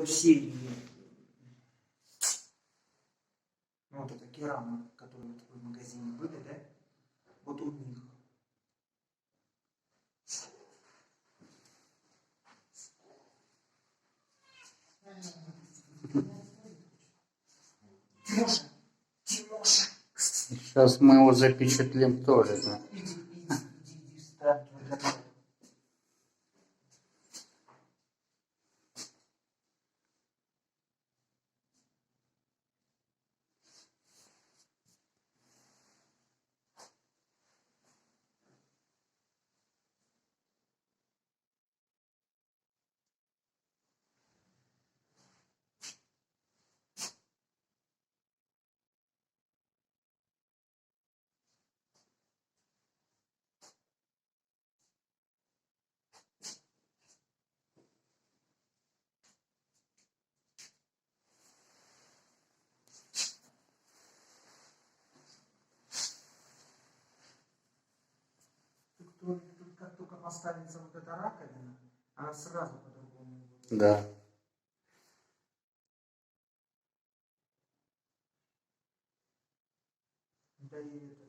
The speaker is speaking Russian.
серии. Ну, вот это керамы, которые вот в магазине были, да? Вот у них. Тимоша! Тимоша! Сейчас мы его запечатлим тоже. Да? Иди, встань. Тут как только поставится вот эта раковина, она сразу по-другому будет. Да. Да и это.